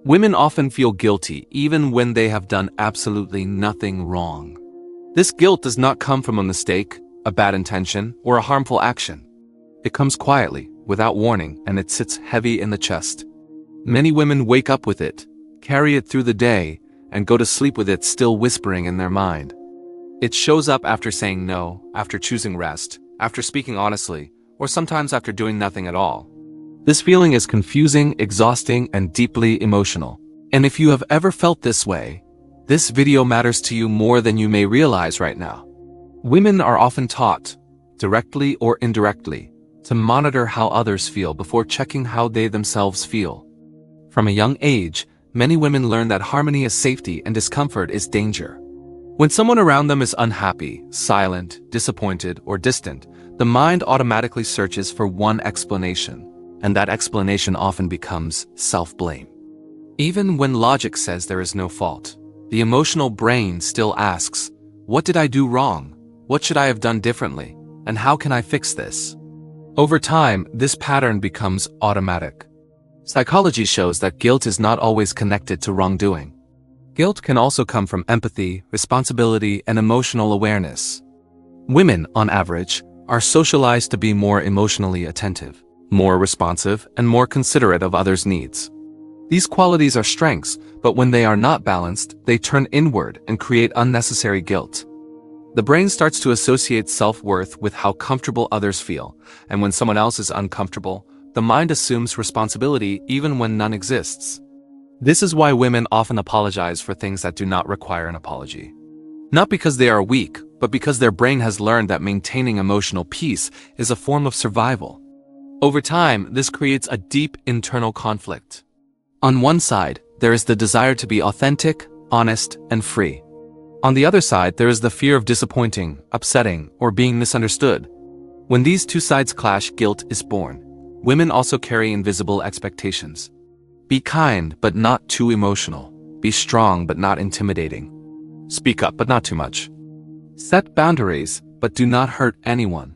Women often feel guilty even when they have done absolutely nothing wrong. This guilt does not come from a mistake, a bad intention, or a harmful action. It comes quietly, without warning, and it sits heavy in the chest. Many women wake up with it, carry it through the day, and go to sleep with it still whispering in their mind. It shows up after saying no, after choosing rest, after speaking honestly, or sometimes after doing nothing at all. This feeling is confusing, exhausting, and deeply emotional. And if you have ever felt this way, this video matters to you more than you may realize right now. Women are often taught, directly or indirectly, to monitor how others feel before checking how they themselves feel. From a young age, many women learn that harmony is safety and discomfort is danger. When someone around them is unhappy, silent, disappointed, or distant, the mind automatically searches for one explanation, and that explanation often becomes self-blame. Even when logic says there is no fault, the emotional brain still asks, what did I do wrong? What should I have done differently? And how can I fix this? Over time, this pattern becomes automatic. Psychology shows that guilt is not always connected to wrongdoing. Guilt can also come from empathy, responsibility, and emotional awareness. Women, on average, are socialized to be more emotionally attentive, more responsive, and more considerate of others' needs. These qualities are strengths, but when they are not balanced, they turn inward and create unnecessary guilt. The brain starts to associate self-worth with how comfortable others feel, and when someone else is uncomfortable, the mind assumes responsibility even when none exists. This is why women often apologize for things that do not require an apology. Not because they are weak, but because their brain has learned that maintaining emotional peace is a form of survival. Over time, this creates a deep internal conflict. On one side, there is the desire to be authentic, honest, and free. On the other side, there is the fear of disappointing, upsetting, or being misunderstood. When these two sides clash, guilt is born. Women also carry invisible expectations. Be kind, but not too emotional. Be strong, but not intimidating. Speak up, but not too much. Set boundaries, but do not hurt anyone.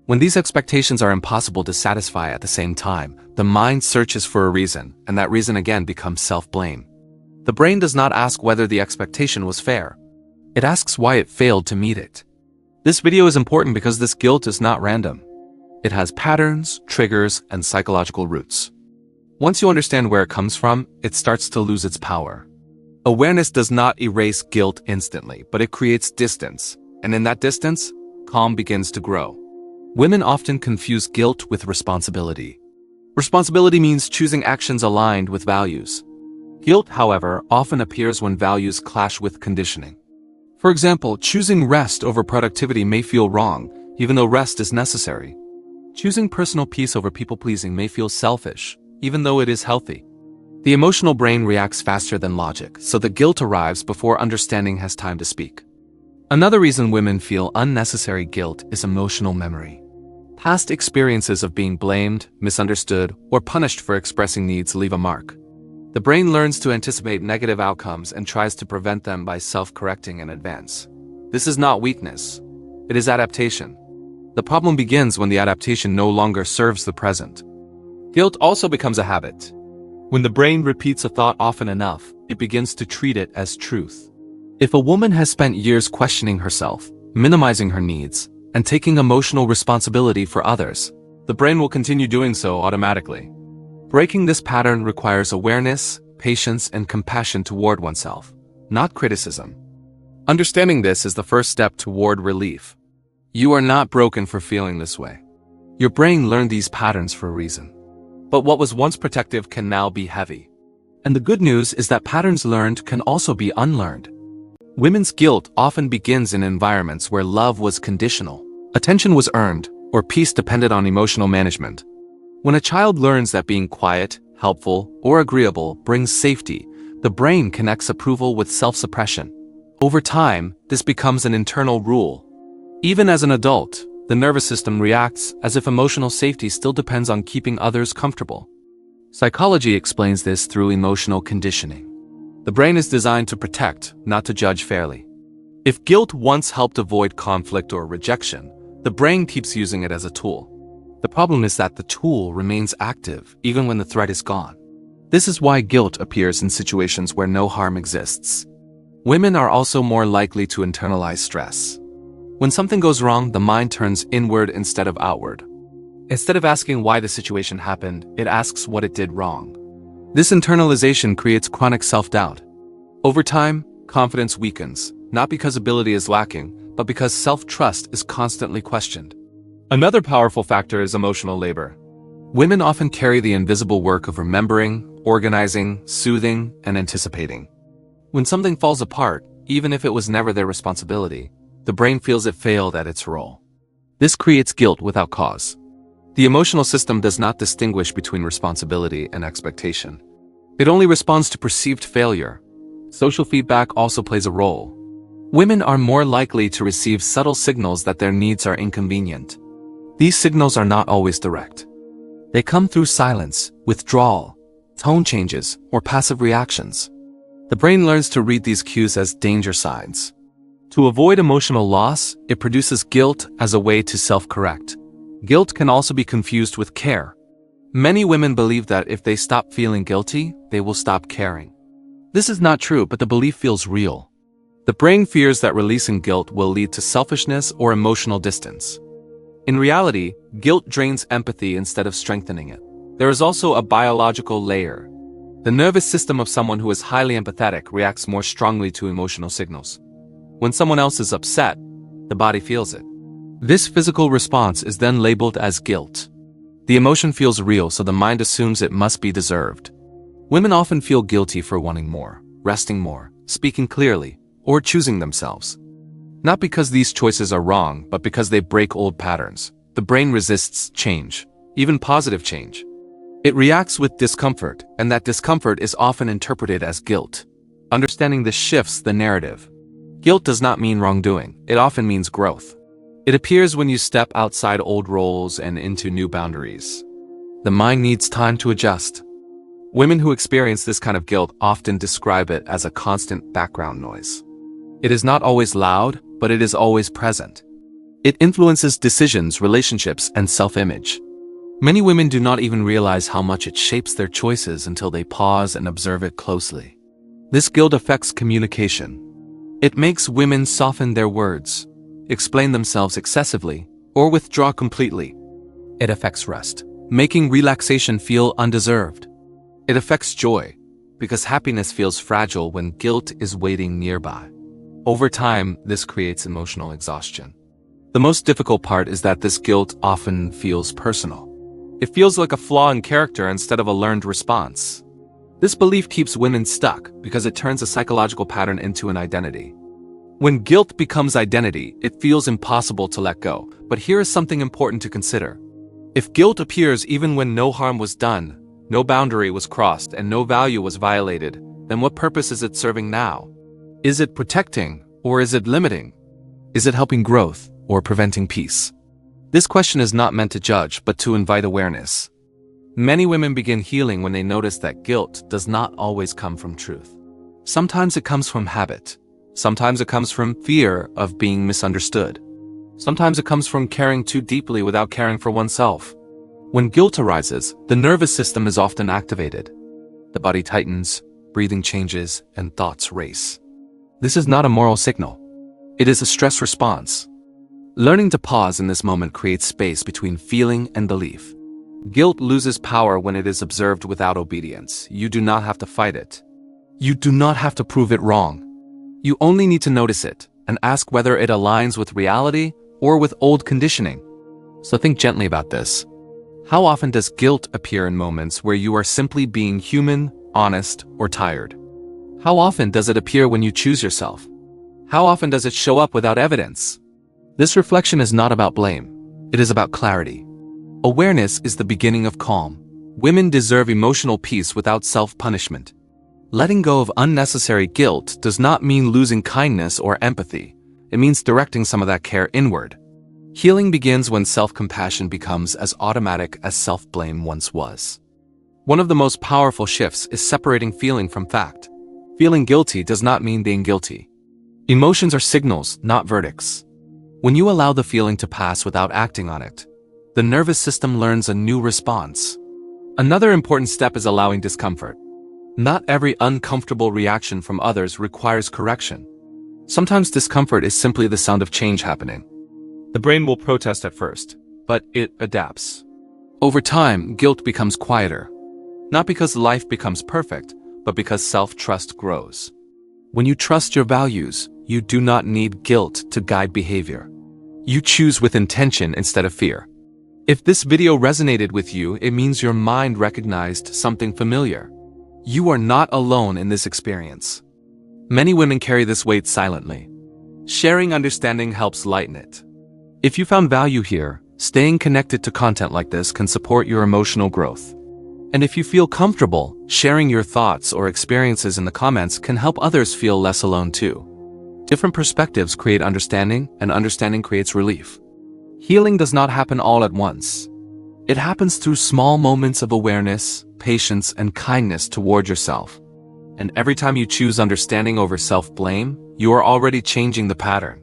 When these expectations are impossible to satisfy at the same time, the mind searches for a reason, and that reason again becomes self-blame. The brain does not ask whether the expectation was fair. It asks why it failed to meet it. This video is important because this guilt is not random. It has patterns, triggers, and psychological roots. Once you understand where it comes from, it starts to lose its power. Awareness does not erase guilt instantly, but it creates distance, and in that distance, calm begins to grow. Women often confuse guilt with responsibility. Responsibility means choosing actions aligned with values. Guilt, however, often appears when values clash with conditioning. For example, choosing rest over productivity may feel wrong, even though rest is necessary. Choosing personal peace over people-pleasing may feel selfish, even though it is healthy. The emotional brain reacts faster than logic, so the guilt arrives before understanding has time to speak. Another reason women feel unnecessary guilt is emotional memory. Past experiences of being blamed, misunderstood, or punished for expressing needs leave a mark. The brain learns to anticipate negative outcomes and tries to prevent them by self-correcting in advance. This is not weakness. It is adaptation. The problem begins when the adaptation no longer serves the present. Guilt also becomes a habit. When the brain repeats a thought often enough, it begins to treat it as truth. If a woman has spent years questioning herself, minimizing her needs, and taking emotional responsibility for others, the brain will continue doing so automatically. Breaking this pattern requires awareness, patience, and compassion toward oneself, not criticism. Understanding this is the first step toward relief. You are not broken for feeling this way. Your brain learned these patterns for a reason. But what was once protective can now be heavy. And the good news is that patterns learned can also be unlearned. Women's guilt often begins in environments where love was conditional, attention was earned, or peace depended on emotional management. When a child learns that being quiet, helpful, or agreeable brings safety, the brain connects approval with self-suppression. Over time, this becomes an internal rule. Even as an adult, the nervous system reacts as if emotional safety still depends on keeping others comfortable. Psychology explains this through emotional conditioning. The brain is designed to protect, not to judge fairly. If guilt once helped avoid conflict or rejection, the brain keeps using it as a tool. The problem is that the tool remains active even when the threat is gone. This is why guilt appears in situations where no harm exists. Women are also more likely to internalize stress. When something goes wrong, the mind turns inward instead of outward. Instead of asking why the situation happened, it asks what it did wrong. This internalization creates chronic self-doubt. Over time, confidence weakens, not because ability is lacking, but because self-trust is constantly questioned. Another powerful factor is emotional labor. Women often carry the invisible work of remembering, organizing, soothing, and anticipating. When something falls apart, even if it was never their responsibility, the brain feels it failed at its role. This creates guilt without cause. The emotional system does not distinguish between responsibility and expectation. It only responds to perceived failure. Social feedback also plays a role. Women are more likely to receive subtle signals that their needs are inconvenient. These signals are not always direct. They come through silence, withdrawal, tone changes, or passive reactions. The brain learns to read these cues as danger signs. To avoid emotional loss, it produces guilt as a way to self-correct. Guilt can also be confused with care. Many women believe that if they stop feeling guilty, they will stop caring. This is not true, but the belief feels real. The brain fears that releasing guilt will lead to selfishness or emotional distance. In reality, guilt drains empathy instead of strengthening it. There is also a biological layer. The nervous system of someone who is highly empathetic reacts more strongly to emotional signals. When someone else is upset, the body feels it. This physical response is then labeled as guilt. The emotion feels real, so the mind assumes it must be deserved. Women often feel guilty for wanting more, resting more, speaking clearly, or choosing themselves. Not because these choices are wrong, but because they break old patterns. The brain resists change, even positive change. It reacts with discomfort, and that discomfort is often interpreted as guilt. Understanding this shifts the narrative. Guilt does not mean wrongdoing, it often means growth. It appears when you step outside old roles and into new boundaries. The mind needs time to adjust. Women who experience this kind of guilt often describe it as a constant background noise. It is not always loud, but it is always present. It influences decisions, relationships, and self-image. Many women do not even realize how much it shapes their choices until they pause and observe it closely. This guilt affects communication. It makes women soften their words, explain themselves excessively, or withdraw completely. It affects rest, making relaxation feel undeserved. It affects joy, because happiness feels fragile when guilt is waiting nearby. Over time, this creates emotional exhaustion. The most difficult part is that this guilt often feels personal. It feels like a flaw in character instead of a learned response. This belief keeps women stuck because it turns a psychological pattern into an identity. When guilt becomes identity, it feels impossible to let go. But here is something important to consider. If guilt appears even when no harm was done, no boundary was crossed, and no value was violated, then what purpose is it serving now? Is it protecting, or is it limiting? Is it helping growth, or preventing peace? This question is not meant to judge, but to invite awareness. Many women begin healing when they notice that guilt does not always come from truth. Sometimes it comes from habit. Sometimes it comes from fear of being misunderstood. Sometimes it comes from caring too deeply without caring for oneself. When guilt arises, the nervous system is often activated. The body tightens, breathing changes, and thoughts race. This is not a moral signal. It is a stress response. Learning to pause in this moment creates space between feeling and belief. Guilt loses power when it is observed without obedience. You do not have to fight it. You do not have to prove it wrong. You only need to notice it and ask whether it aligns with reality or with old conditioning. So think gently about this. How often does guilt appear in moments where you are simply being human, honest, or tired? How often does it appear when you choose yourself? How often does it show up without evidence? This reflection is not about blame. It is about clarity. Awareness is the beginning of calm. Women deserve emotional peace without self-punishment. Letting go of unnecessary guilt does not mean losing kindness or empathy. It means directing some of that care inward. Healing begins when self-compassion becomes as automatic as self-blame once was. One of the most powerful shifts is separating feeling from fact. Feeling guilty does not mean being guilty. Emotions are signals, not verdicts. When you allow the feeling to pass without acting on it, the nervous system learns a new response. Another important step is allowing discomfort. Not every uncomfortable reaction from others requires correction. Sometimes discomfort is simply the sound of change happening. The brain will protest at first, but it adapts. Over time, guilt becomes quieter. Not because life becomes perfect, but because self-trust grows. When you trust your values, you do not need guilt to guide behavior. You choose with intention instead of fear. If this video resonated with you, it means your mind recognized something familiar. You are not alone in this experience. Many women carry this weight silently. Sharing understanding helps lighten it. If you found value here, staying connected to content like this can support your emotional growth. And if you feel comfortable, sharing your thoughts or experiences in the comments can help others feel less alone too. Different perspectives create understanding, and understanding creates relief. Healing does not happen all at once. It happens through small moments of awareness, patience, and kindness toward yourself. And every time you choose understanding over self-blame, you are already changing the pattern.